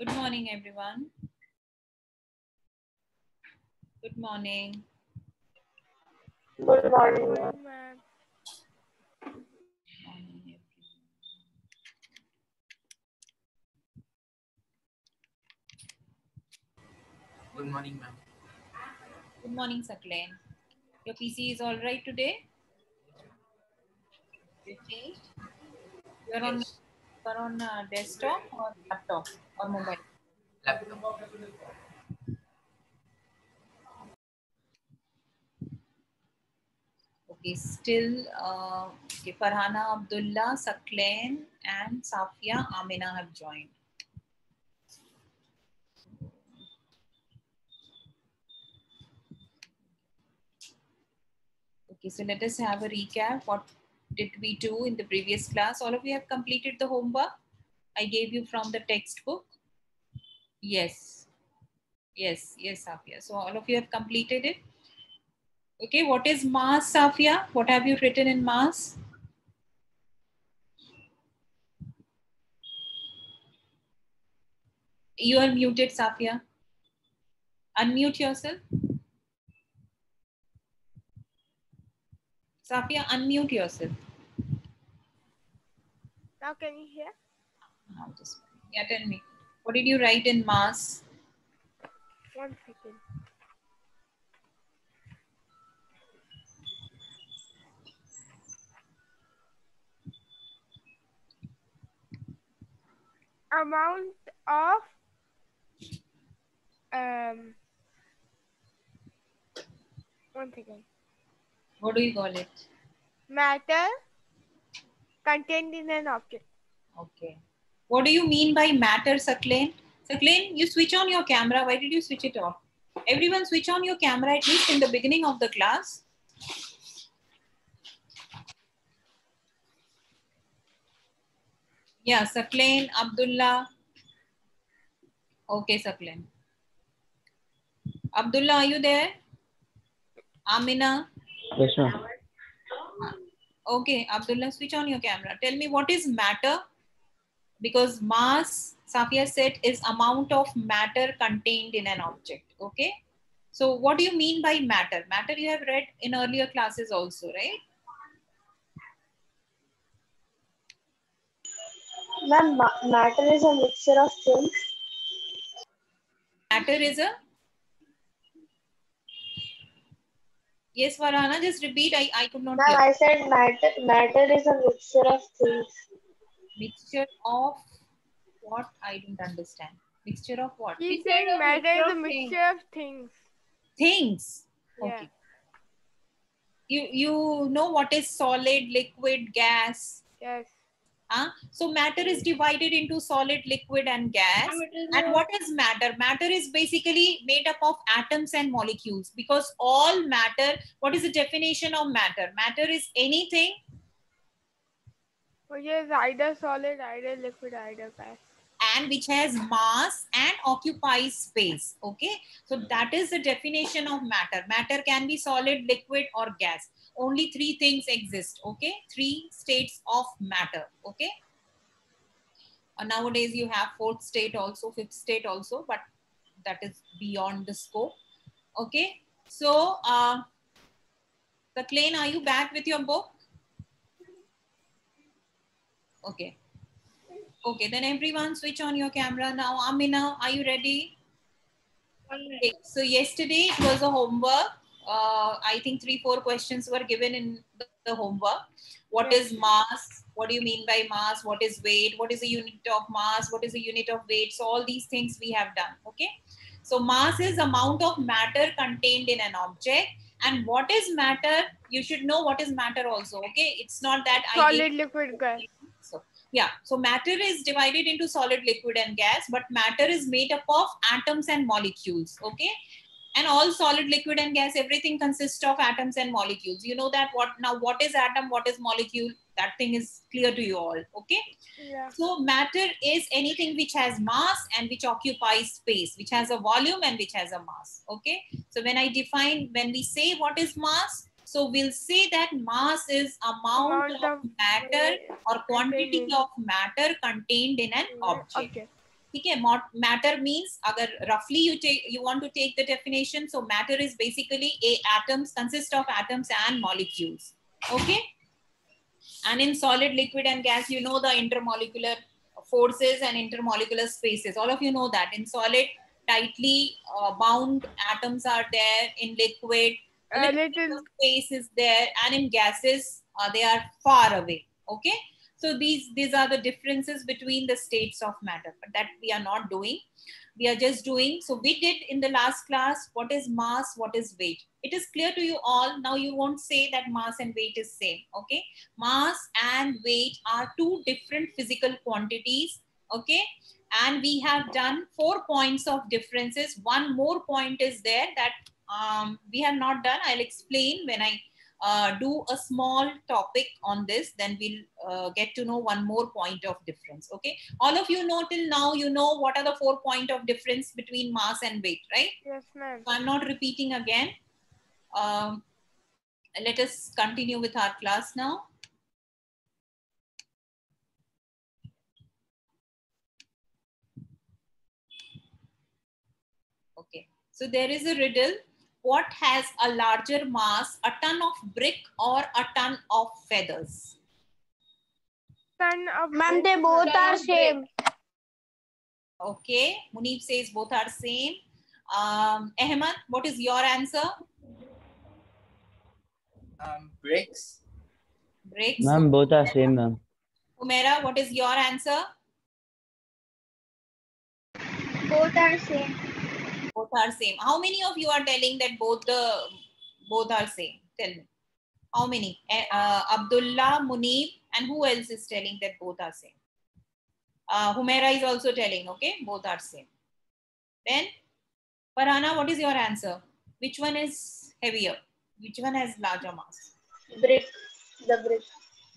Good morning, everyone. Good morning. Good morning, ma'am. Good morning, ma'am. Good morning, Sakleen. Your PC is all right today? You changed? You're on, Yes. you're on desktop or laptop or mobile? Laptop. Okay, still, okay, Farhana Abdullah, Sakleen, and Safia Amina have joined. Okay, so let us have a recap. What did we do in the previous class? All of you have completed the homework I gave you from the textbook? Yes. Yes, yes, Safia. So all of you have completed it. Okay, what is mass, Safia? What have you written in mass? You are muted, Safia. Unmute yourself. Safia, unmute yourself. Now can you hear? Yeah, tell me. What did you write in mass? 1 second. Amount of um 1 second. What do you call it? Matter contained in an object. Okay. What do you mean by matter, Sakleen? Sakleen, you switch on your camera. Why did you switch it off? Everyone switch on your camera at least in the beginning of the class. Yeah, Sakleen, Abdullah. Okay, Sakleen. Abdullah, are you there? Amina? Yes, ma'am. Okay, Abdullah, switch on your camera. Tell me what is matter? Because mass, Safia said, is amount of matter contained in an object. Okay. So what do you mean by matter? Matter you have read in earlier classes also, right? Ma'am, matter is a mixture of things. Matter is a... Yes, Farhana, just repeat. I could not hear. Ma'am, I said matter is a mixture of things. Mixture of what? I don't understand. Mixture of what? He said matter is a mixture of things. Things. Yeah. Okay. You know what is solid, liquid, gas? Yes. So matter is divided into solid, liquid, and gas. And what is matter? Matter is basically made up of atoms and molecules, because all matter, what is the definition of matter? Matter is anything Which is either solid, either liquid, either gas. and which has mass and occupies space. Okay, so that is the definition of matter. Matter can be solid, liquid, or gas. Only three things exist. Okay, three states of matter. Okay, nowadays you have fourth state also, fifth state also, but that is beyond the scope. Okay, so Sakleen, are you back with your book? Okay. Okay, then everyone switch on your camera now. Amina, are you ready? Okay, so yesterday it was a homework. I think 3-4 questions were given in the homework. What is mass? What do you mean by mass? What is weight? What is a unit of mass? What is a unit of weight? So all these things we have done. Okay. So mass is amount of matter contained in an object. And what is matter? You should know what is matter also. Okay. It's not that solid, liquid, gas. So yeah, so matter is divided into solid, liquid, and gas, but matter is made up of atoms and molecules. Okay. And all solid, liquid, and gas, everything consists of atoms and molecules. You know that what is atom, what is molecule? That thing is clear to you all. Okay. Yeah. So matter is anything which has mass and which occupies space, which has a volume and which has a mass. Okay. So when we say what is mass, so we'll say that mass is amount of matter or quantity of matter contained in an object. ठीक है. Matter means, अगर roughly you want to take the definition, so matter is basically atoms, consist of atoms and molecules. Okay. And in solid, liquid and gas, you know the intermolecular forces and intermolecular spaces. All of you know that. In solid, tightly bound atoms are there. In liquid, a little space is there. And in gases, they are far away. Okay. So these are the differences between the states of matter, but that we are not doing. We are just doing. So we did in the last class, what is mass, what is weight. It is clear to you all. Now you won't say that mass and weight is same. Okay. Mass and weight are two different physical quantities. Okay. And we have done 4 points of differences. One more point is there that we have not done. I'll explain when I do a small topic on this, then we'll get to know one more point of difference. Okay. All of you know till now, you know what are the 4 points of difference between mass and weight, right? Yes, ma'am. So I'm not repeating again. Let us continue with our class now. Okay. So there is a riddle. What has a larger mass, a ton of brick or a ton of feathers? Ma'am, they both are same. Okay. Munib says both are same. Ahmad, what is your answer? Bricks. Bricks. Ma'am, both are same, ma'am. Umaira, what is your answer? Both are same. Both are same. How many of you are telling that both are same? Tell me. How many? Abdullah, Munib, and who else is telling that both are same? Humaira is also telling, okay, both are same. Then, Farhana, what is your answer? Which one is heavier? Which one has larger mass? Brick. The brick.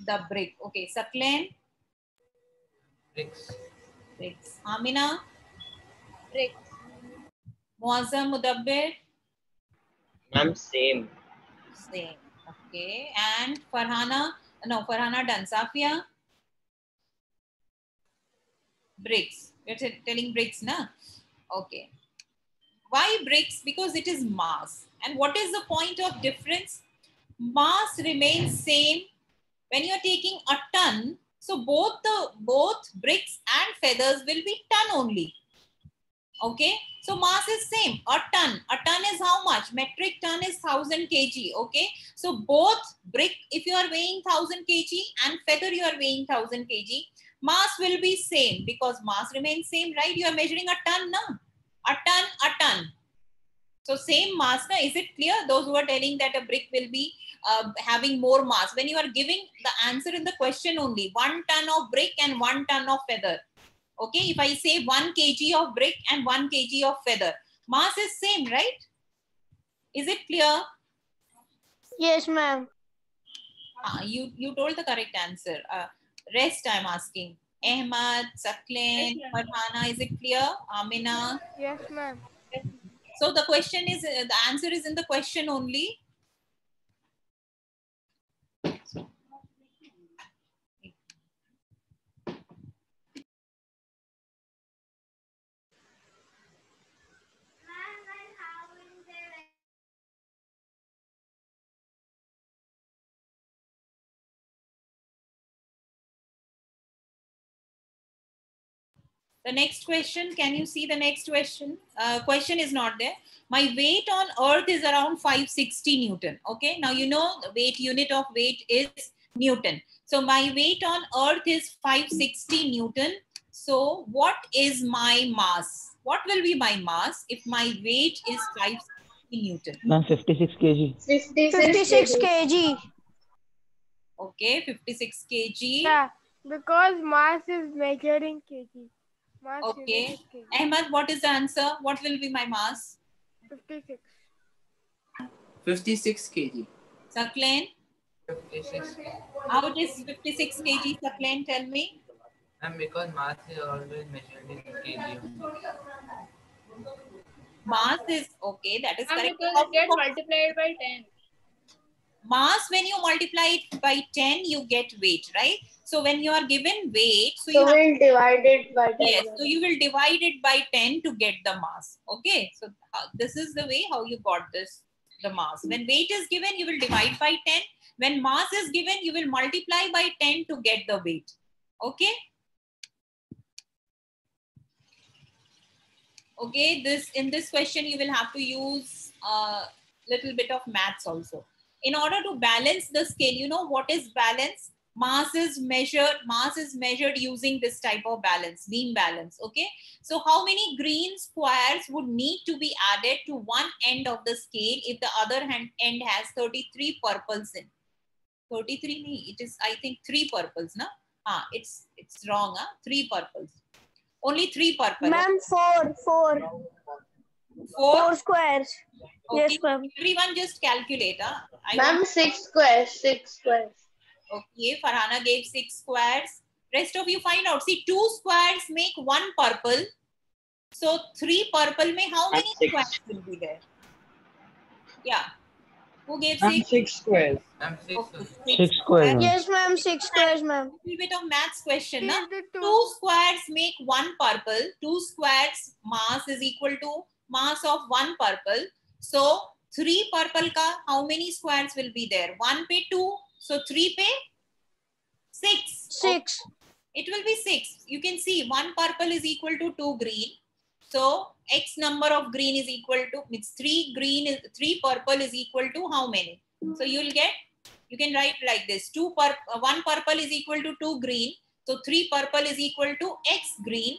The brick. Okay. Saklen? Bricks. Bricks. Amina? Brick. Muazzam, Mudabbir? Ma'am, same. Same. Okay. And Farhana? No, Farhana done. Safia? Bricks. You're telling bricks, na? Okay. Why bricks? Because it is mass. And what is the point of difference? Mass remains same. When you're taking a ton, so both bricks and feathers will be ton only. Okay. So mass is same. A ton. A ton is how much? Metric ton is 1000 kg. Okay. So both brick, if you are weighing 1000 kg and feather you are weighing 1000 kg, mass will be same because mass remains same, right? You are measuring a ton, na? A ton. So same mass, na? Is it clear? Those who are telling that a brick will be having more mass. When you are giving the answer in the question only, 1 ton of brick and 1 ton of feather. Okay, if I say 1 kg of brick and 1 kg of feather, mass is same, right? Is it clear? Yes, ma'am. You told the correct answer. Rest I'm asking. Ahmad, Saklen, Farhana, is it clear? Amina? Yes, ma'am. So the question is, the answer is in the question only. The next question, can you see the next question? Question is not there. My weight on earth is around 560 Newton. Okay, now you know the weight unit of weight is Newton. So my weight on earth is 560 Newton. So what is my mass? What will be my mass if my weight is 560 Newton? Ma'am, 56 kg. 56 kg. Okay, 56 kg. Yeah, because mass is measured in kg. Mass Okay. unit is kg. Ahmad, what is the answer? What will be my mass? 56. 56 kg. Saklen? 56. How it is 56 kg, Saklen? Tell me. And because mass is always measured in kg. Mass is okay, that is correct. Because it gets multiplied by 10. Mass, when you multiply it by 10, you get weight, right? So when you are given weight, so So you have, we'll divide it by 10. yes, so you will divide it by 10 to get the mass. Okay, so this is the way how you got this, the mass. When weight is given, you will divide by 10. When mass is given, you will multiply by 10 to get the weight. Okay. Okay, in this question, you will have to use a little bit of maths also. In order to balance the scale, you know what is balance? Mass is measured using this type of balance, beam balance. Okay, so how many green squares would need to be added to one end of the scale if the other end has 33 purples in? 33, it is, I think, 3 purples, na? It's wrong, 3 purples. Only 3 purple. Ma'am, four 4 squares. Okay. Yes, ma'am. Everyone just calculate. Ma'am, 6 squares. 6 squares. Okay, Farhana gave 6 squares. Rest of you find out. See, 2 squares make 1 purple. So 3 purple may how many squares will be there? Yeah. Who gave 6? 6 squares. I'm 6. Okay, 6 squares. Yes, ma'am. 6 squares, ma'am. Little bit of maths question. Na? Is it 2 squares make 1 purple. 2 squares mass is equal to mass of 1 purple. So 3 purple ka how many squares will be there? 1 pe 2. So 3 pe 6. 6. It will be 6. You can see 1 purple is equal to 2 green. So X number of green is equal to, means 3 purple is equal to how many? So you will get, you can write like this, 1 purple is equal to 2 green. So 3 purple is equal to X green.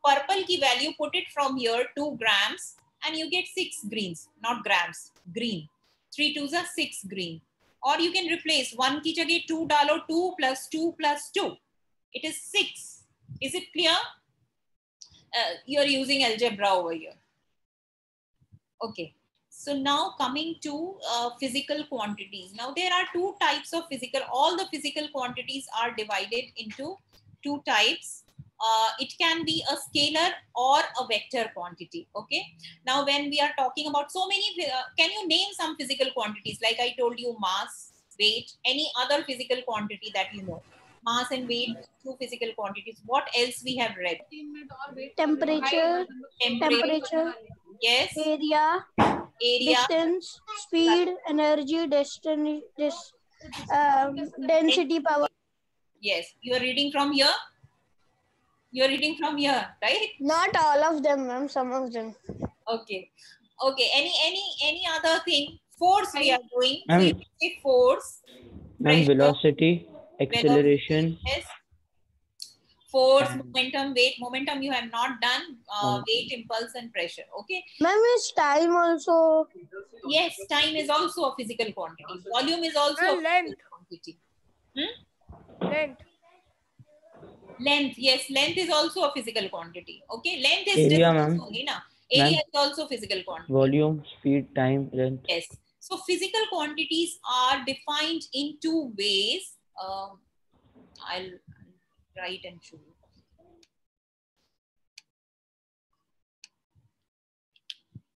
Purple ki value, put it from here, 2 grams, and you get 6 greens, not grams, green. 3 2s are 6 green. Or you can replace 1 ki jagah 2 dalo, 2 plus 2 plus 2. It is 6. Is it clear? You are using algebra over here. Okay. So now coming to physical quantities. Now there are 2 types of physical. All the physical quantities are divided into 2 types. It can be a scalar or a vector quantity. Okay. Now when we are talking about so many, can you name some physical quantities? Like I told you, mass, weight, any other physical quantity that you know. Mass and weight, 2 physical quantities. What else we have read? Temperature. Yes. Area. Distance. Speed. Energy. Density. Power. Yes. You are reading from here. You are reading from here, right? Not all of them, ma'am. Some of them. Okay. Okay. Any other thing? Force we are doing. So you can say force. And velocity, acceleration. Yes. Force, momentum, weight. Momentum you have not done. Weight, impulse, and pressure. Okay. Ma'am, is time also? Yes, time is also a physical quantity. Volume is also a length. physical quantity. Length. Length, yes, length is also a physical quantity. Okay, length is Area, distance ma'am. only, na? Area is also physical quantity. Volume, speed, time, length. Yes. So physical quantities are defined in 2 ways. I'll write and show you.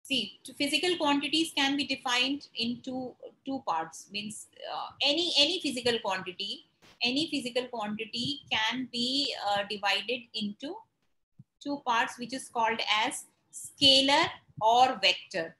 See, physical quantities can be defined into 2 parts. Means any physical quantity can be divided into 2 parts, which is called as scalar or vector.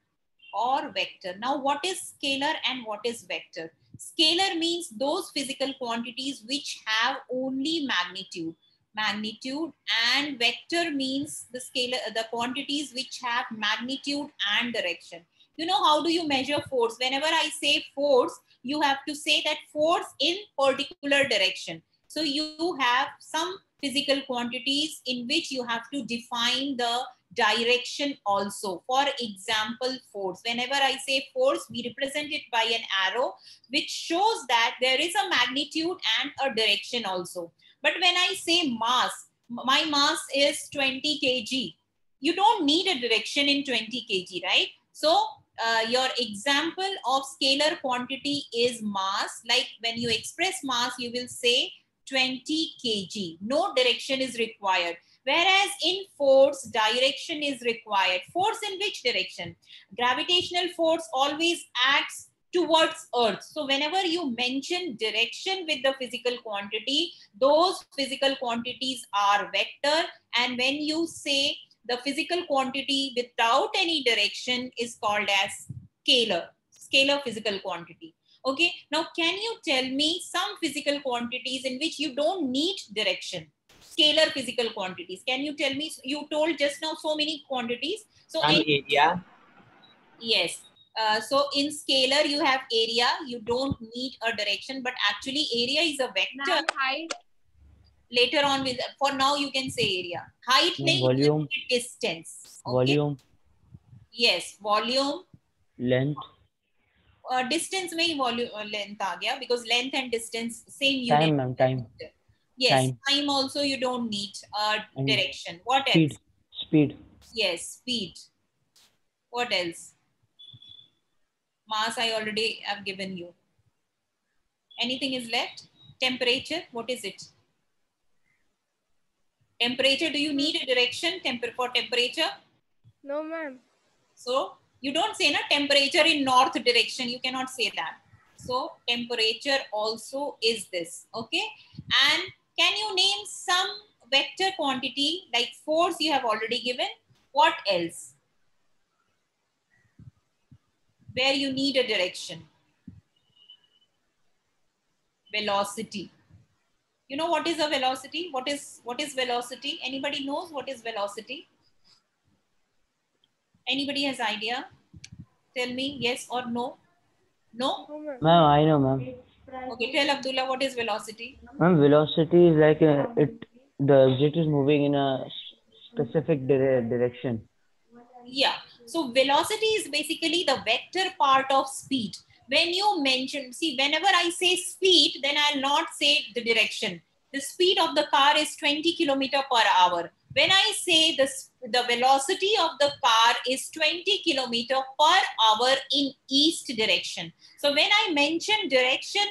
Now, what is scalar and what is vector? Scalar means those physical quantities which have only magnitude, and vector means the quantities which have magnitude and direction. You know, how do you measure force? Whenever I say force, you have to say that force in particular direction. So you have some physical quantities in which you have to define the direction also. For example, force. Whenever I say force, we represent it by an arrow, which shows that there is a magnitude and a direction also. But when I say mass, my mass is 20 kg. You don't need a direction in 20 kg, right? So your example of scalar quantity is mass. Like when you express mass, you will say 20 kg. No direction is required. Whereas in force, direction is required. Force in which direction? Gravitational force always acts towards Earth. So whenever you mention direction with the physical quantity, those physical quantities are vector. And when you say the physical quantity without any direction is called as scalar physical quantity. Okay, now can you tell me some physical quantities in which you don't need direction? Scalar physical quantities. Can you tell me? You told just now so many quantities. So area. Yes. So in scalar, you have area. You don't need a direction, but actually area is a vector. Height. Later on, for now, you can say area. Height nahi, Volume. distance. Okay? Volume, Yes, volume. length, Distance में ही volume length आ गया, because length and distance same unit. time, ma'am, time. Yes, time also you don't need And direction. What speed, else? speed, Yes, speed. What else? Mass I already have given you. Anything is left? Temperature, what is it? Temperature, do you need a direction for temperature? No, ma'am. So you don't say na temperature in north direction. You cannot say that. So temperature also is this. Okay. And can you name some vector quantity like force you have already given? What else? Where you need a direction? Velocity. You know what is a velocity? What is velocity? Anybody knows what is velocity? Anybody has idea? Tell me yes or no. No? No, ma'am. Ma'am, I know, ma'am. Okay, tell Abdullah what is velocity. Ma'am, velocity is like the object is moving in a specific direction. Yeah. So velocity is basically the vector part of speed. When you mention, see, whenever I say speed, then I'll not say the direction. The speed of the car is 20 kilometers per hour. When I say the velocity of the car is 20 kilometers per hour in east direction. So when I mention direction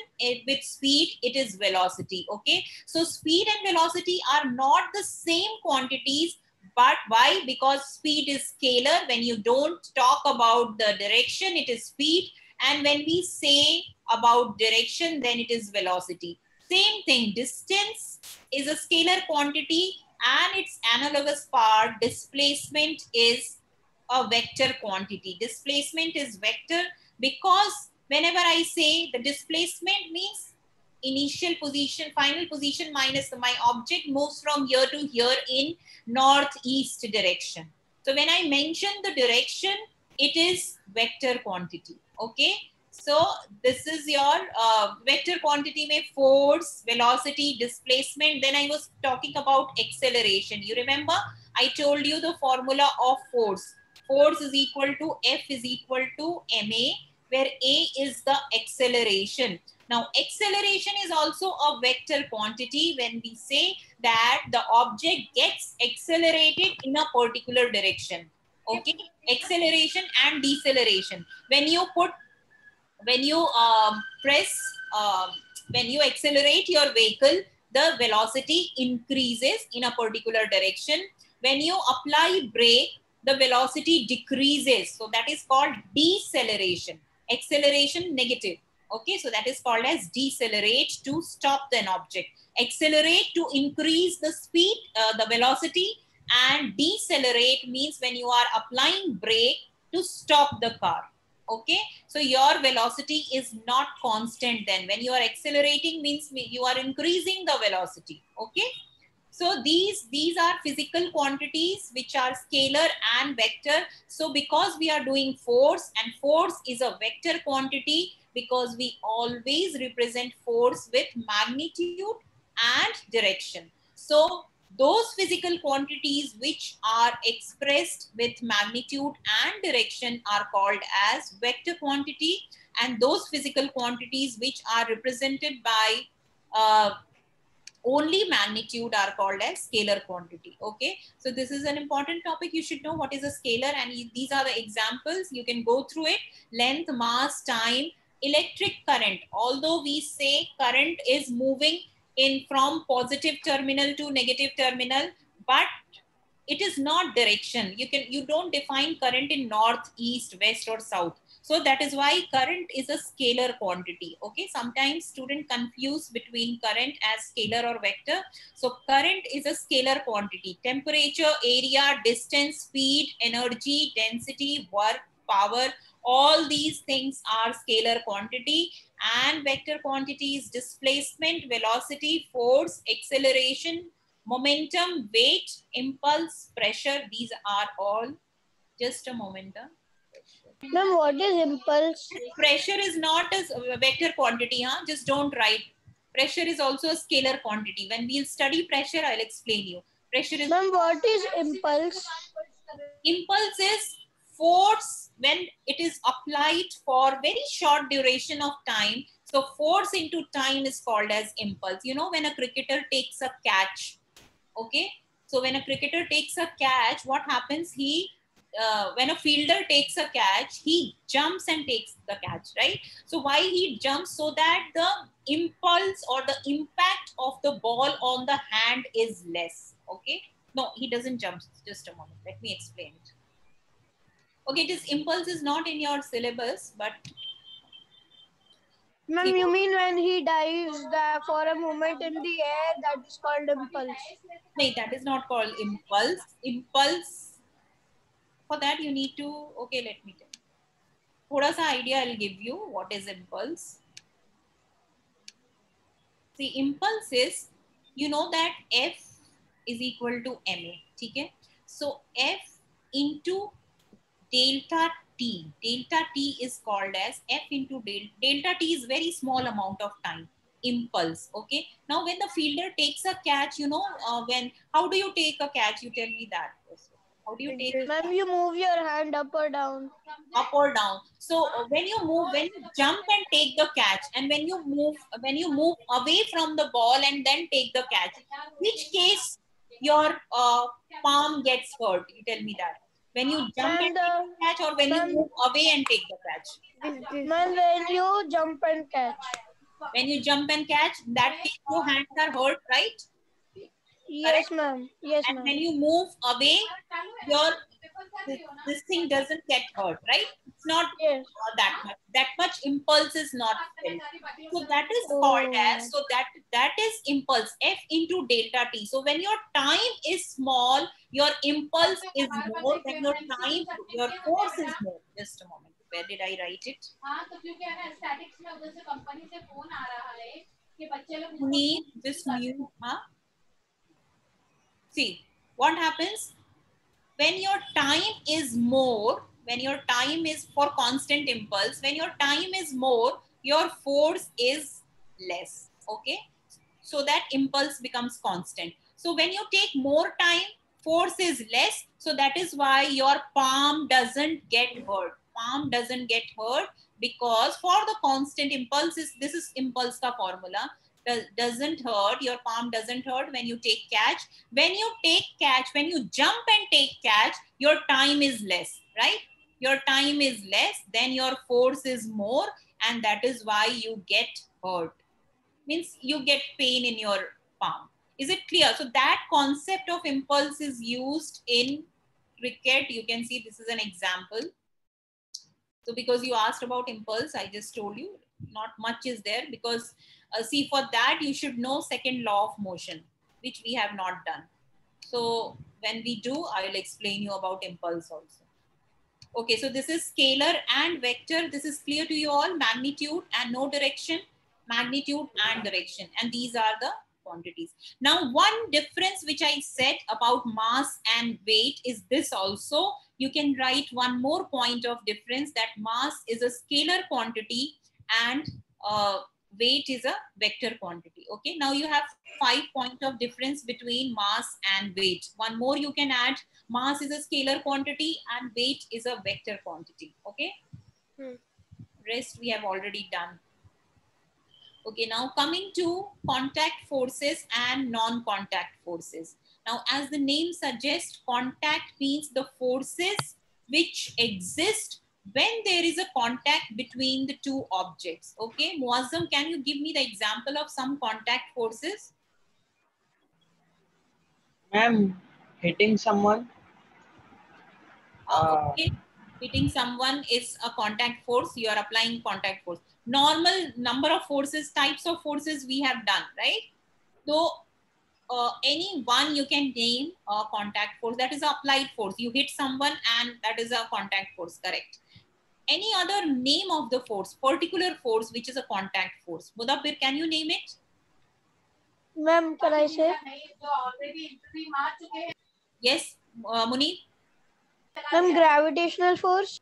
with speed, it is velocity. Okay. So speed and velocity are not the same quantities. But why? Because speed is scalar. When you don't talk about the direction, it is speed. And when we say about direction, then it is velocity. Same thing, distance is a scalar quantity and its analogous part, displacement, is a vector quantity. Displacement is vector because whenever I say the displacement means initial position, final position minus my object moves from here to here in northeast direction. So when I mention the direction, it is vector quantity. Okay. So this is your vector quantity में force, velocity, displacement. Then I was talking about acceleration. You remember I told you the formula of force. Force is equal to F is equal to ma, where a is the acceleration. Now acceleration is also a vector quantity when we say that the object gets accelerated in a particular direction. Okay, acceleration and deceleration. When you accelerate your vehicle, the velocity increases in a particular direction. When you apply brake, the velocity decreases. So that is called deceleration. Acceleration negative. Okay, so that is called as decelerate, to stop an object. Accelerate to increase the speed, the velocity, and decelerate means when you are applying brake to stop the car. Okay, so your velocity is not constant then. When you are accelerating means you are increasing the velocity. Okay, so these are physical quantities which are scalar and vector. So because we are doing force, and force is a vector quantity because we always represent force with magnitude and direction. So those physical quantities which are expressed with magnitude and direction are called as vector quantity, and those physical quantities which are represented by only magnitude are called as scalar quantity. Okay, so this is an important topic. You should know what is a scalar, and these are the examples. You can go through it. Length, mass, time, electric current. Although we say current is moving in from positive terminal to negative terminal, but it is not direction. You don't define current in north, east, west, or south. So that is why current is a scalar quantity. Okay, sometimes student confuse between current as scalar or vector. So current is a scalar quantity. Temperature, area, distance, speed, energy, density, work, power, all these things are scalar quantity. And vector quantities: displacement, velocity, force, acceleration, momentum, weight, impulse, pressure. These are all, just a moment. Ma'am, what is impulse? Pressure is not a vector quantity, huh? Just don't write. Pressure is also a scalar quantity. When we'll study pressure, I'll explain you. Pressure is, Ma'am, what is impulse? impulse is force when it is applied for very short duration of time. So force into time is called as impulse. You know, when a cricketer takes a catch, okay? So when a cricketer takes a catch, what happens? When a fielder takes a catch, he jumps and takes the catch, right? So why he jumps? So that the impulse or the impact of the ball on the hand is less, okay? No, he doesn't jump. Just a moment. Let me explain it. Okay, this impulse is not in your syllabus, but Ma'am, you mean when he dives for a moment in the air, that is called impulse? no, that is not called impulse. Impulse, for that you need to, okay, let me tell you. Thoda sa idea I'll give you what is impulse. See, impulse is, you know that F is equal to ma, okay? So F into delta t. Delta t is called as F into delta t is very small amount of time. Impulse, okay? Now when the fielder takes a catch, you know, how do you take a catch? You tell me that first. How do you take? Ma'am, you move your hand up or down. Up or down. So when you move, when you jump and take the catch, and when you move away from the ball and then take the catch, which case your palm gets hurt? You tell me that. When you jump and take the catch, or when you move away and take the catch? Ma'am, when you jump and catch. When you jump and catch, that case your hands are hurt, right? Yes, ma'am. Yes, And ma'am. when you move away, your this thing doesn't get hurt, right? It's not Yes. that much impulse is not felt. So that is called as, so that is impulse, F into delta t. So when your time is small, your impulse is more. When your force is more. Just a moment, where did I write it? Need just mute, huh? See what happens when your time is more, when your time is for constant impulse, when your time is more, your force is less, okay? So that impulse becomes constant. So when you take more time, force is less. So that is why your palm doesn't get hurt. Palm doesn't get hurt because for the constant impulses, this is impulse ka formula, doesn't hurt, your palm doesn't hurt when you take catch. When you take catch, when you jump and take catch, your time is less, right? Your time is less, then your force is more, and that is why you get hurt. Means you get pain in your palm. Is it clear? So that concept of impulse is used in cricket. You can see this is an example. So because you asked about impulse, I just told you not much is there, because see, for that you should know second law of motion, which we have not done. So when we do, I will explain you about impulse also. Okay, so this is scalar and vector. This is clear to you all. Magnitude and no direction, magnitude and direction. And these are the quantities. Now, one difference which I said about mass and weight is this also. You can write one more point of difference, that mass is a scalar quantity and weight is a vector quantity. Okay, now you have 5 points of difference between mass and weight. One more you can add. Mass is a scalar quantity and weight is a vector quantity. Okay. Rest we have already done. Okay, now coming to contact forces and non-contact forces. Now, as the name suggests, contact means the forces which exist when there is a contact between the two objects. Okay, Muazzam, can you give me the example of some contact forces? Ma'am, hitting someone. Okay. Hitting someone is a contact force. You are applying contact force. Normal number of forces, types of forces we have done, right? So any one you can name a contact force. That is applied force. You hit someone and that is a contact force, correct? Any other name of the force, particular force, which is a contact force? Mudabbir, can you name it? Ma'am, can I say? Yes, Muni? Ma'am, gravitational force.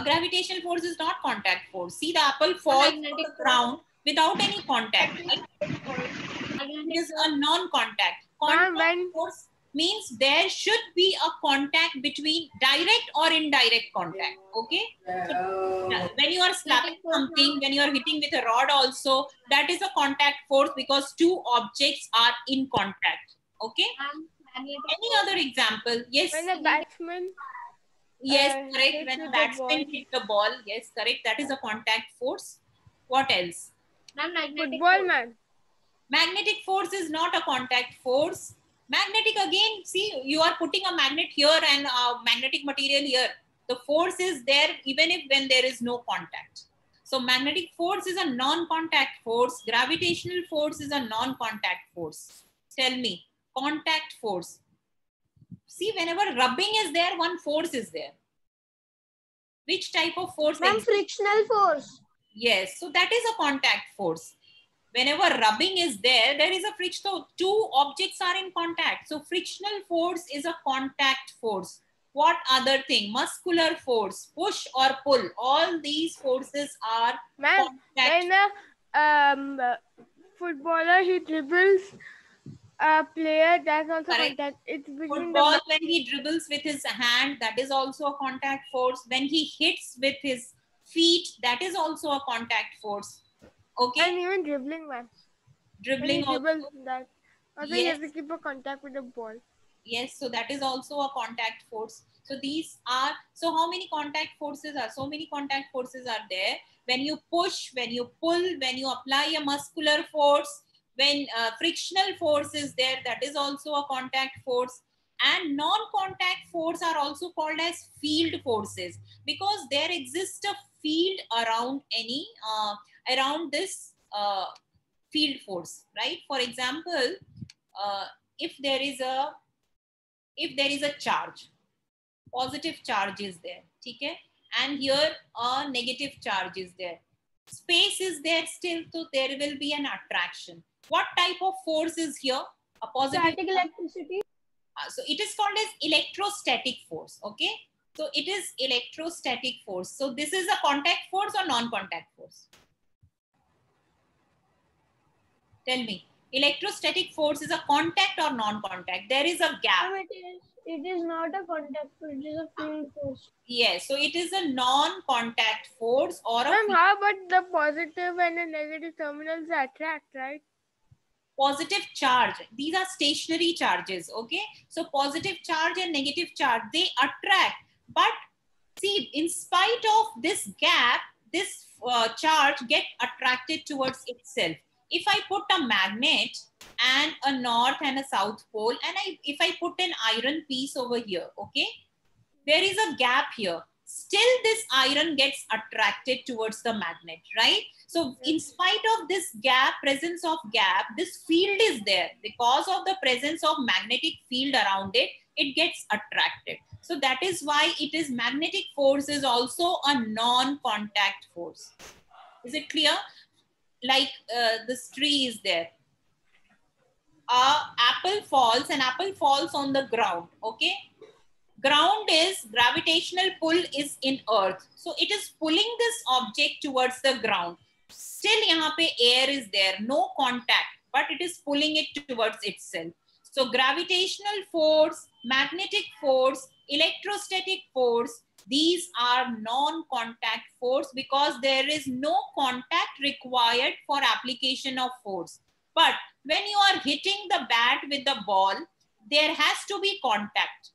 Gravitational force is not contact force. See, the apple falls on the ground without any contact. Right? It is a non-contact. Contact force means there should be a contact between direct or indirect contact. Okay. So, when you are slapping something, when you are hitting with a rod also, that is a contact force because two objects are in contact. Okay. Any other example? Yes. When a batsman. Yes, correct. hits When a with the batsman ball. hit the ball, yes, correct. That is a contact force. What else? Football man. Magnetic force is not a contact force. Magnetic, again, see, you are putting a magnet here and a magnetic material here. The force is there even if when there is no contact. So magnetic force is a non-contact force. Gravitational force is a non-contact force. Tell me, contact force. See, whenever rubbing is there, one force is there. Which type of force? Ma'am, exists? frictional force. Yes, so that is a contact force. Whenever rubbing is there, there is a friction. So two objects are in contact. So frictional force is a contact force. What other thing? Muscular force, push or pull. All these forces are Ma'am, contact. when a footballer he dribbles a player, that's also Correct. contact. It's between Football, when he dribbles with his hand, that is also a contact force. When he hits with his feet, that is also a contact force. Okay. and even dribbling, man. Dribbling When he dribbles also. that. Also, Yes. you have to keep a contact with the ball. Yes, so that is also a contact force. So these are, so how many contact forces are? So many contact forces are there. When you push, when you pull, when you apply a muscular force, when frictional force is there, that is also a contact force. And non-contact force are also called as field forces because there exists a field around any, around this field force, right? For example, if there is a charge, positive charge is there, okay? And here a negative charge is there. Space is there still, so there will be an attraction. What type of force is here? A positive. Static electricity. So it is called as electrostatic force, okay? So it is electrostatic force. So this is a contact force or non-contact force? Tell me. Electrostatic force is a contact or non-contact? There is a gap. Ma'am, it is not a contact force, it is a field force. Yes, so it is a non-contact force or a Ma'am, how about the positive and the negative terminals attract, right? positive charge. These are stationary charges, okay? So positive charge and negative charge, they attract. But see, in spite of this gap, this charge get attracted towards itself. If I put a magnet and a north and a south pole, and if I put an iron piece over here, okay? There is a gap here. Still this iron gets attracted towards the magnet, right? So in spite of this gap, presence of gap, this field is there. Because of the presence of magnetic field around it, it gets attracted. So that is why it is magnetic force is also a non-contact force. Is it clear? Like this tree is there. Apple falls on the ground, okay? Ground is gravitational pull is in earth. So it is pulling this object towards the ground. Still yahan pe air is there, no contact, but it is pulling it towards itself. So gravitational force, magnetic force, electrostatic force, these are non-contact force because there is no contact required for application of force. But when you are hitting the bat with the ball, there has to be contact.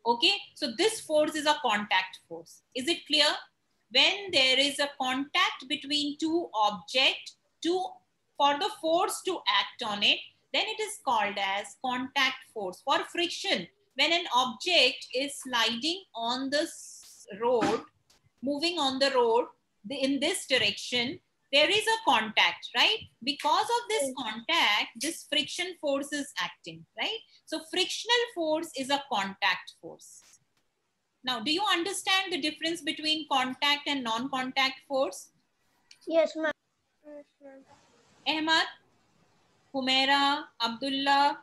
Okay, so this force is a contact force. Is it clear? When there is a contact between two objects, for the force to act on it, then it is called as contact force. For friction, when an object is sliding on the road, moving on the road in this direction, there is a contact, right? Because of this contact, this friction force is acting, right? So frictional force is a contact force. Now, do you understand the difference between contact and non-contact force? Yes, ma'am. Ahmad, Humaira, Abdullah,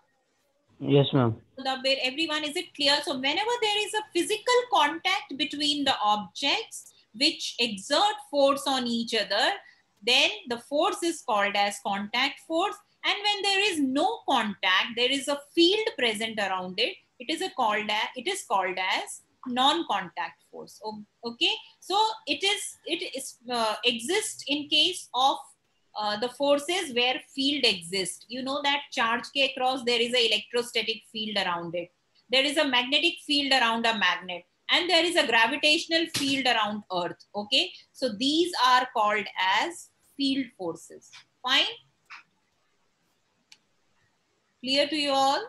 Yes, ma'am. Dabbir, everyone, is it clear? So whenever there is a physical contact between the objects which exert force on each other, then the force is called as contact force. And when there is no contact, there is a field present around it, it is called as non-contact force. Okay, so it exists in case of the forces where field exists. You know that charge ke across there is an electrostatic field around it. There is a magnetic field around a magnet, and there is a gravitational field around Earth. Okay, so these are called as field forces. Fine? Clear to you all?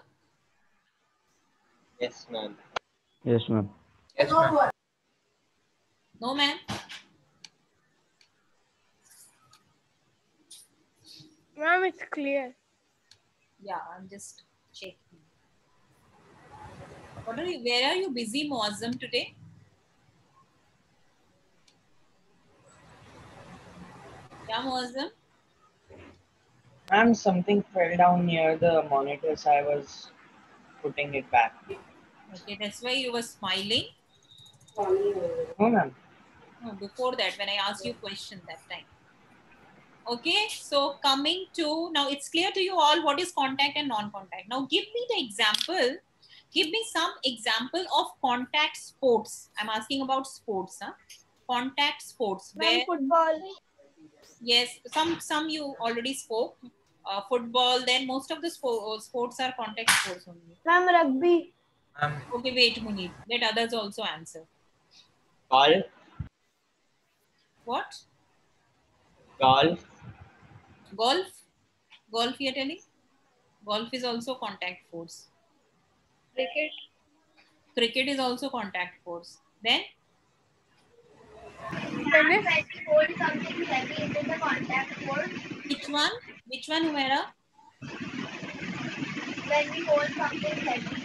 Yes, ma'am. Yes, ma'am. Yes, ma'am. No, ma'am? Ma'am, it's clear. Yeah, I'm just checking. Where are you busy, Muazzam, today? Yeah, Muazzam? Ma'am, something fell down near the monitor, so I was putting it back. Okay, that's why you were smiling. No, ma'am. No, before that, when I asked you question that time. Okay, so coming to, now it's clear to you all what is contact and non-contact. Now give me the example, give me some example of contact sports. I'm asking about sports, huh? Contact sports. Ma'am, Where, football. yes, some you already spoke. Football, then most of the sports are contact sports only. Ma'am, rugby. Okay, wait, Munir, let others also answer. Golf. What? Golf. Golf? Golf you're telling? Golf is also contact force. Cricket. Cricket is also contact force. Then? Tennis. When we hold something heavy, it is a contact force. Which one? Which one, Humaira? When we hold something heavy.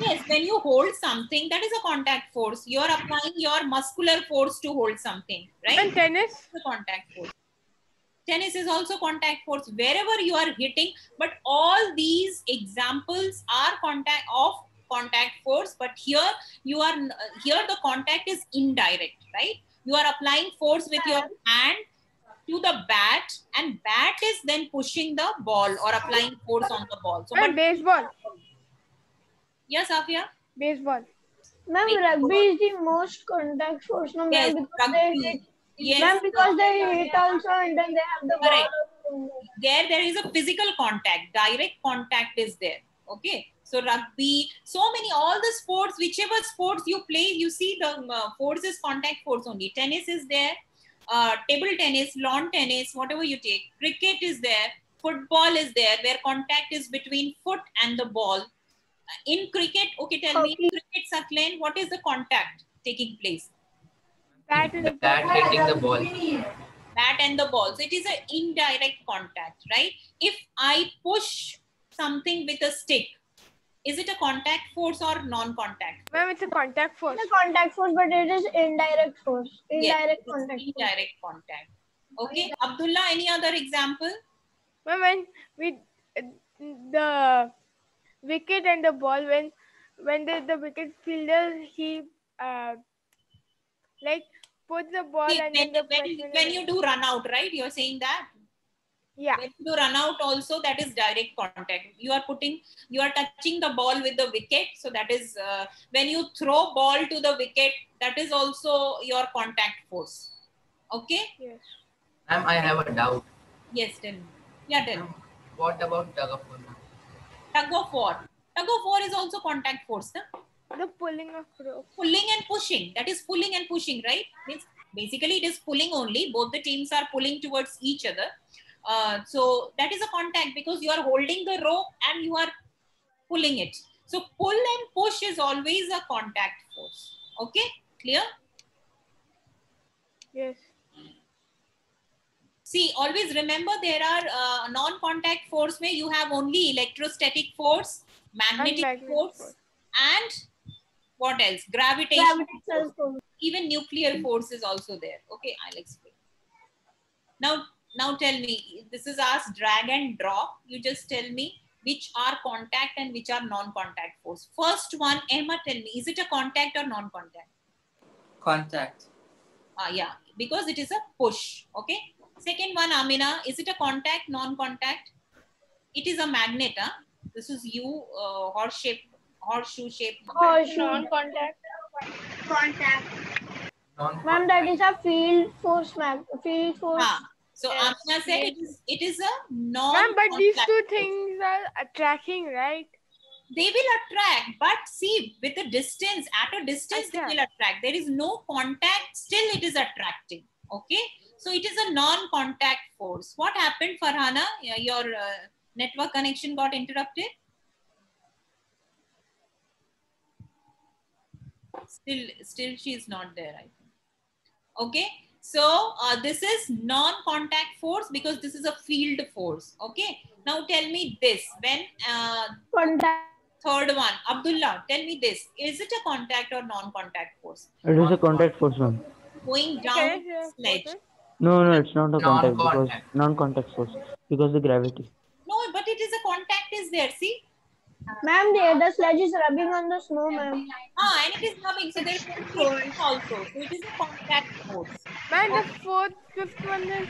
Yes, when you hold something, that is a contact force. You are applying your muscular force to hold something, right? And tennis. The contact force. Tennis is also contact force wherever you are hitting, but all these examples are contact force, but here the contact is indirect, right? You are applying force with your hand to the bat, and bat is then pushing the ball or applying force on the ball. So, And but baseball. yes, Afia? Baseball. Ma'am, rugby is the most contact force, no, Yes, ma'am, because they rugby. hit. Yes. Ma'am, because they hit also, and then they have the Correct. ball. There is a physical contact, direct contact is there. Okay, so rugby, so many, all the sports, whichever sports you play, you see the force is contact force only. Tennis is there, table tennis, lawn tennis, whatever you take. Cricket is there, football is there, where contact is between foot and the ball. In cricket, okay, tell me, in cricket, Saklen, what is the contact taking place? Bat The bat hitting the ball. Bat and the ball. So it is an indirect contact, right? If I push something with a stick, is it a contact force or non-contact? Ma'am, it's a contact force. It's a contact force, but it is indirect force. Indirect Yes, contact force. indirect contact. Okay, Abdullah, any other example? Ma'am, when we the wicket and the ball, when the wicket fielder he like puts the ball See, and then the person when you do run out, right? You're saying that? yeah. When you do run out also, that is direct contact. You are touching the ball with the wicket. So that is, when you throw ball to the wicket, that is also your contact force. Okay? Yes. Ma'am, I have a doubt. Yes, tell me. Yeah, tell me. What about tug of war? Tug of war. Tug of war is also contact force. Na? The pulling of rope. Pulling and pushing. That is pulling and pushing, right? Means basically it is pulling only. Both the teams are pulling towards each other. So that is a contact because you are holding the rope and you are pulling it. So pull and push is always a contact force. Okay. Clear? Yes. See, always remember there are non-contact force where you have only electrostatic force, magnetic magnetic force, force. and what else? Gravitational force. Gravitational force. Even nuclear force is also there. Okay, I'll explain. Now tell me, this is asked drag and drop. You just tell me which are contact and which are non-contact force. First one, Emma, tell me, is it a contact or non-contact? Contact. Yeah, because it is a push. Okay. Second one, Amina, is it a contact, non-contact? It is a magnet. Huh? This is horseshoe shape. Horseshoe. Non-contact. Contact. Non-contact. Ma'am, that is a field force. Field force. So Yes, Amina said yes. it is a Ma'am, non-contact. but these two force. things are attracting, right? They will attract, but see, with a distance, at a distance, they Acha. will attract. There is no contact, still it is attracting. Okay. So it is a non-contact force. What happened, Farhana? Your network connection got interrupted? Still she is not there, I think. Okay. So this is non-contact force because this is a field force. Okay. Now tell me this. When Contact. third one, Abdullah, tell me this. Is it a contact or non-contact force? It is a contact force, ma'am. Going down Can I the hear sledge. forces? No, it's not a contact because Non-contact. non-contact force because the gravity. No, but it is a contact is there. See? Ma'am, the other sledge is rubbing on the snow, ma'am. And it is rubbing. So there is friction also. So it is a contact force. Man, the fifth one is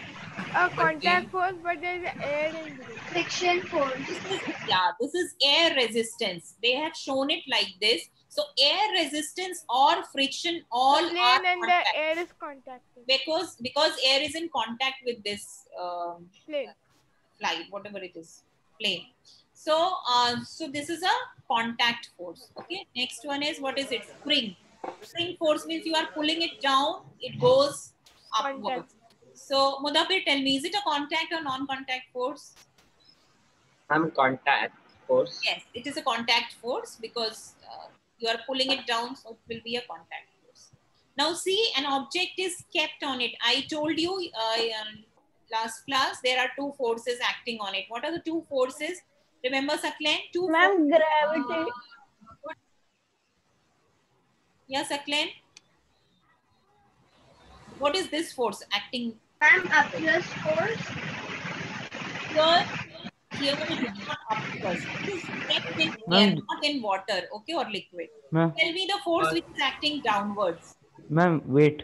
a contact force, but there's air in between. Friction force. This is air resistance. They have shown it like this. So air resistance or friction all The are plane and contact. the air is contacting. Because air is in contact with this Plane. flight, whatever it is, plane. So so this is a contact force. Okay. Next one is, what is it? Spring. Spring force means you are pulling it down, it goes upwards. Contact. So Mudafir, tell me, is it a contact or non-contact force? Contact force. Yes, it is a contact force because you are pulling it down, so it will be a contact force. Now see, an object is kept on it. I told you last class, there are two forces acting on it. What are the two forces? Remember, Saklen? Ma'am, gravity. Yeah, Saklen? What is this force acting? Ma'am, Upwards force. Here it is not upwards. It is kept in air, Ma'am. not in water, okay, or liquid. Ma'am, Tell me the force which is acting downwards. ma'am, wait.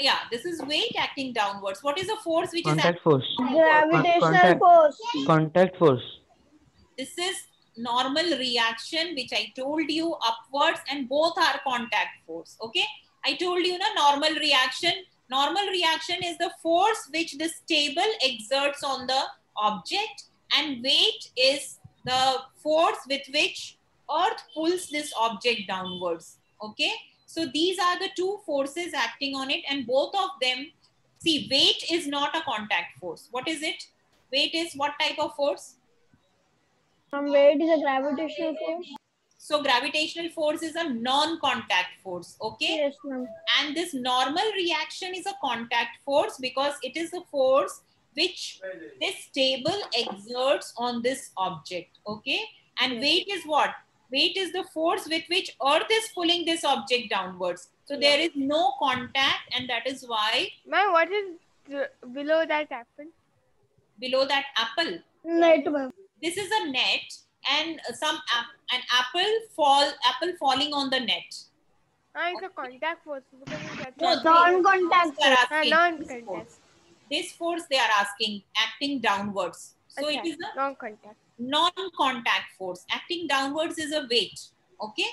Yeah, this is weight acting downwards. What is the force which is Contact acting force. Gravitational Contact. force. Contact force. This is normal reaction, which I told you, upwards, and both are contact force. Okay, I told you normal reaction. Normal reaction is the force which this table exerts on the object, and weight is the force with which earth pulls this object downwards. Okay, so these are the two forces acting on it, and both of them, see, weight is not a contact force. What is it? Weight is what type of force? Weight is a gravitational force. So gravitational force is a non-contact force, okay? Yes, ma'am. And this normal reaction is a contact force because it is the force which this table exerts on this object, okay? And weight is what? Weight is the force with which earth is pulling this object downwards. So there is no contact, and that is why Man, what is below that apple? below that apple, Net, ma'am. this is a net, and an apple falling on the net. It's a contact force. Because it's No, Non-contact they are force. asking non-contact. this force they are asking acting downwards. So it is a non-contact. non-contact force. Acting downwards is a weight, okay?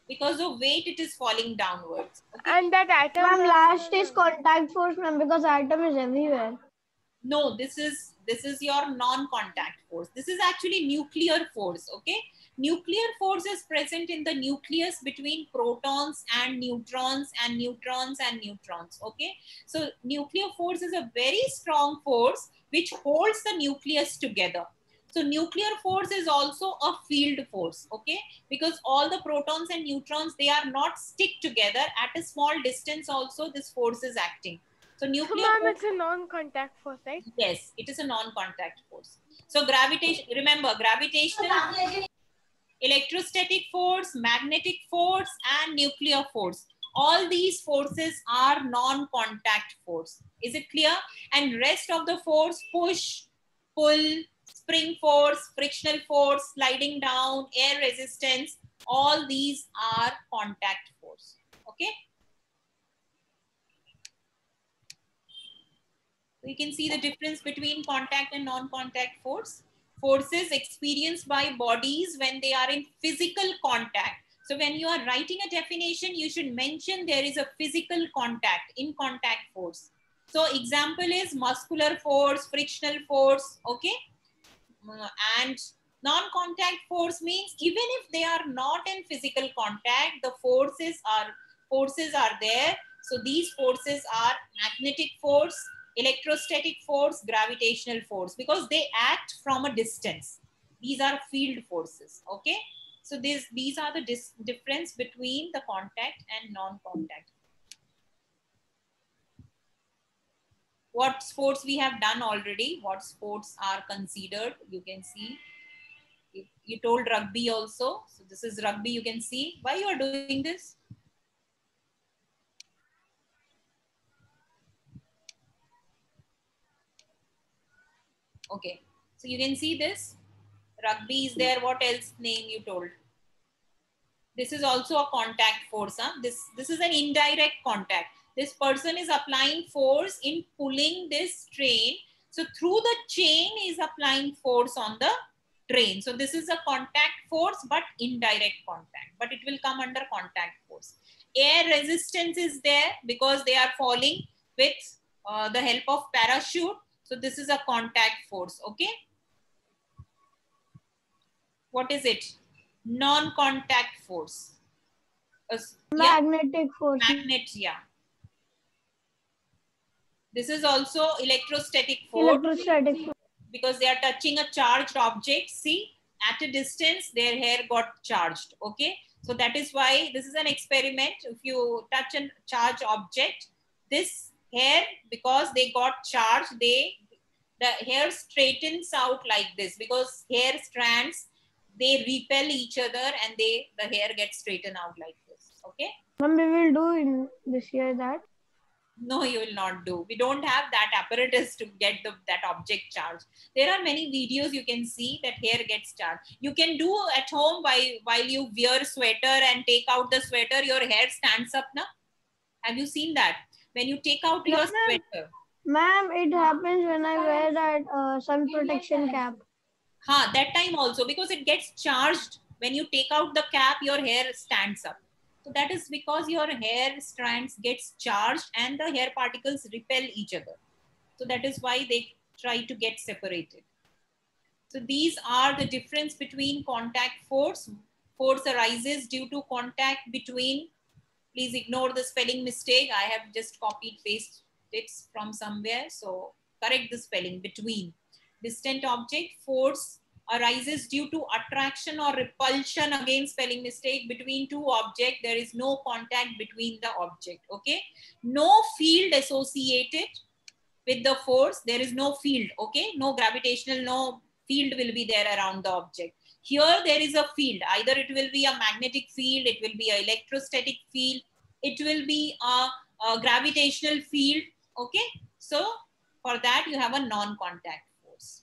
Because of weight, it is falling downwards. Okay? And that atom. Ma'am, last is contact force, ma'am, because atom is everywhere. No, this is your non-contact force. This is actually nuclear force, okay? Nuclear force is present in the nucleus between protons and neutrons and neutrons and neutrons, okay? So nuclear force is a very strong force which holds the nucleus together. So nuclear force is also a field force, okay? Because all the protons and neutrons, they are not stick together. At a small distance also, this force is acting. So So, nuclear ma'am, force, it's a non-contact force, right? yes, it is a non-contact force. So gravitation, remember, gravitational, electrostatic force, magnetic force, and nuclear force. All these forces are non-contact force. Is it clear? And rest of the force, push, pull, spring force, frictional force, sliding down, air resistance, all these are contact force. Okay? You can see the difference between contact and non-contact force. Forces experienced by bodies when they are in physical contact. So when you are writing a definition, you should mention there is a physical contact, in contact force. So example is muscular force, frictional force, okay? And non-contact force means even if they are not in physical contact, the forces are there. So these forces are magnetic force, electrostatic force, gravitational force, because they act from a distance. These are field forces, okay? So these are the difference between the contact and non-contact. What sports we have done already, what sports are considered, you can see. You told rugby also. So this is rugby, you can see. Why you are doing this? Okay. So you can see this. Rugby is there. What else name you told? This is also a contact force. Huh? This is an indirect contact. This person is applying force in pulling this train. So through the chain is applying force on the train. So this is a contact force, but indirect contact. But it will come under contact force. Air resistance is there because they are falling with the help of parachute. So this is a contact force. Okay. What is it? Non-contact force. Magnetic force. Magnet, yeah. This is also electrostatic force. Electrostatic force. Because they are touching a charged object. See, at a distance, their hair got charged. Okay. So that is why this is an experiment. If you touch a charged object, this hair, because they got charged, the hair straightens out like this, because hair strands, they repel each other and the hair gets straightened out like this. Okay. Ma'am, we will do in this year that. No, you will not do. We don't have that apparatus to get that object charged. There are many videos you can see that hair gets charged. You can do at home while you wear sweater and take out the sweater, your hair stands up now. Have you seen that? When you take out your sweater. Ma'am, it happens when I wear that sun protection cap. That time also, because it gets charged. When you take out the cap, your hair stands up. So that is because your hair strands gets charged and the hair particles repel each other. So that is why they try to get separated. So these are the difference between contact force. Force arises due to contact between, please ignore the spelling mistake. I have just copied paste it from somewhere. So correct the spelling, between. Distant object. Force arises due to attraction or repulsion, again spelling mistake, between two objects. There is no contact between the object. Okay. No field associated with the force. There is no field. Okay. No gravitational, no field will be there around the object. Here there is a field. Either it will be a magnetic field, it will be an electrostatic field, it will be a gravitational field. Okay. So for that you have a non-contact force.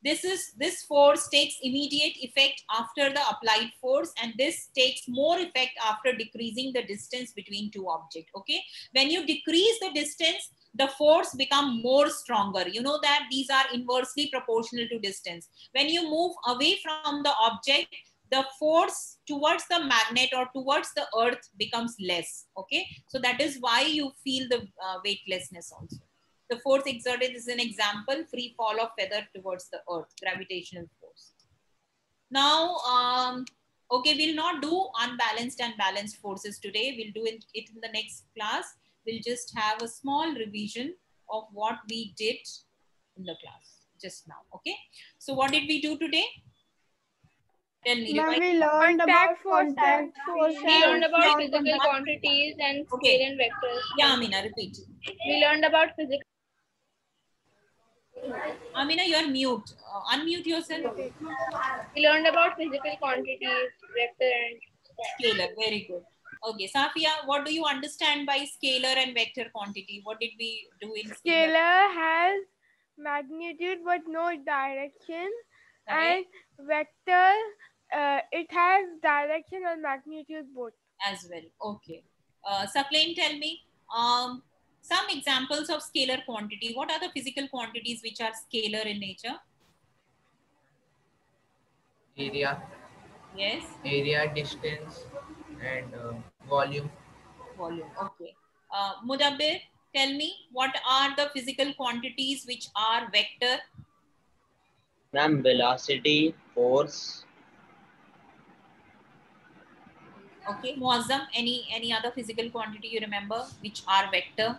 This force takes immediate effect after the applied force, and this takes more effect after decreasing the distance between two objects. Okay. When you decrease the distance, the force become more stronger. You know that these are inversely proportional to distance. When you move away from the object, the force towards the magnet or towards the earth becomes less. Okay. So that is why you feel the weightlessness also. The force exerted is an example, free fall of feather towards the earth, gravitational force. Now, okay, we'll not do unbalanced and balanced forces today. We'll do it in the next class. We'll just have a small revision of what we did in the class. just now. Okay. So what did we do today? Tell me. Ma'am, Revise. we learned about Contact force, contact force We learned and about non-contact. physical quantities and Okay. scale and vectors. Yeah, Amina, repeat. We learned about physical. Amina, you are mute. Unmute yourself. We learned about physical quantities, vector and Scalar. Very good. Okay, Safia, what do you understand by scalar and vector quantity? What did we do in scalar? Scalar has magnitude but no direction, and vector it has direction and magnitude both. As well. Okay. Saklain, tell me some examples of scalar quantity. What are the physical quantities which are scalar in nature? Area, Yes. area, distance, and volume. Volume. Okay. Mudabbir, tell me what are the physical quantities which are vector? Ma'am, velocity, force, Okay. Muazzam, any other physical quantity you remember which are vector?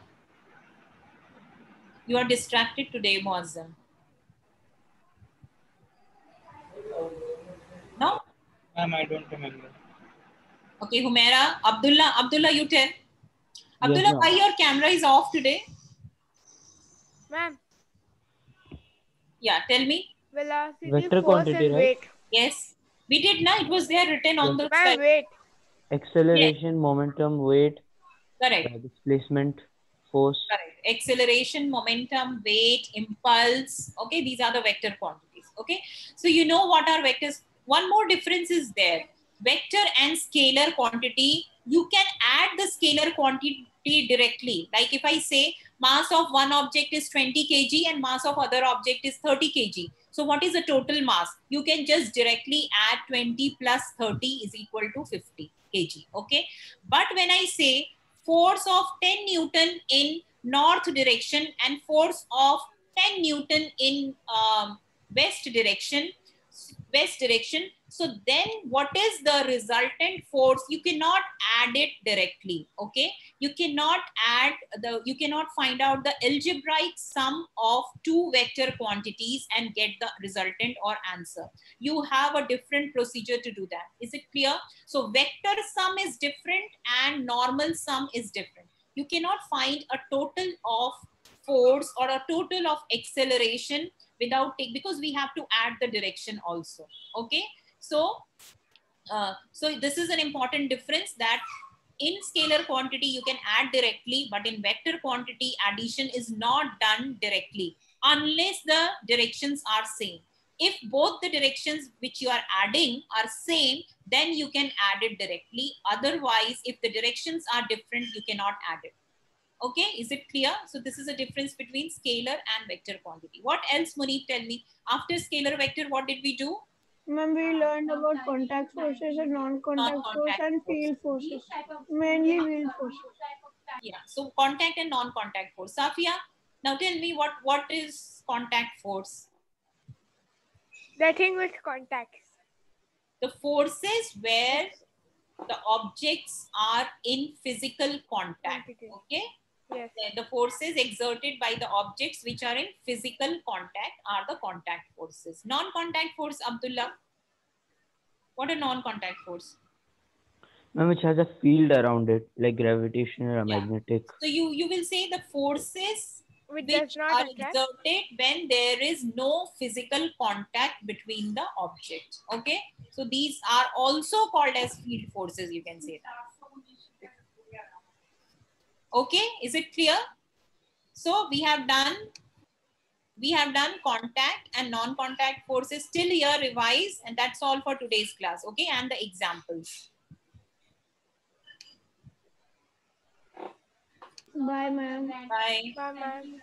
You are distracted today, Muazzam. No? ma'am, I don't remember. Okay, Humaira. Abdullah, you tell. Abdullah, ma'am. why your camera is off today? Ma'am, Yeah, tell me. velocity, Vector force quantity, and right? weight. Yes. We did, na? It was there written on the Ma'am, slide. weight. Acceleration, momentum, weight, Correct. displacement, force. Correct. Acceleration, momentum, weight, impulse. Okay, these are the vector quantities. Okay, so you know what are vectors. One more difference is there. Vector and scalar quantity, you can add the scalar quantity directly. Like if I say mass of one object is 20 kg and mass of other object is 30 kg. So what is the total mass? You can just directly add 20 plus 30 is equal to 50 kg. Okay, but when I say force of 10 Newton in north direction and force of 10 Newton in west direction, so then what is the resultant force? You cannot add it directly. Okay, you cannot find out the algebraic sum of two vector quantities and get the resultant or answer. You have a different procedure to do that. Is it clear? So vector sum is different and normal sum is different. You cannot find a total of force or a total of acceleration without because we have to add the direction also. Okay, so this is an important difference, that in scalar quantity you can add directly, but in vector quantity addition is not done directly unless the directions are same. If both the directions which you are adding are same, then you can add it directly. Otherwise, if the directions are different, you cannot add it. Okay, is it clear? So this is a difference between scalar and vector quantity. What else, Munib, tell me? After scalar vector, what did we do? Ma'am, we learned about contact forces and non-contact force Non-contact and field forces. Mainly field forces. Yeah, so contact and non-contact force. Safia, now tell me what is contact force? The thing which contacts. The forces where the objects are in physical contact. Okay? Yes. The forces exerted by the objects which are in physical contact are the contact forces. Non-contact force, Abdullah. What a non-contact force? Which has a field around it, like gravitational or magnetic. So you will say the forces Which which does not are attract. exerted when there is no physical contact between the objects. Okay, so these are also called as field forces, you can say that. Okay, is it clear? So we have done contact and non-contact forces. Till here revise, and that's all for today's class. Okay, and the examples. Bye, ma'am. Bye. Bye, ma'am.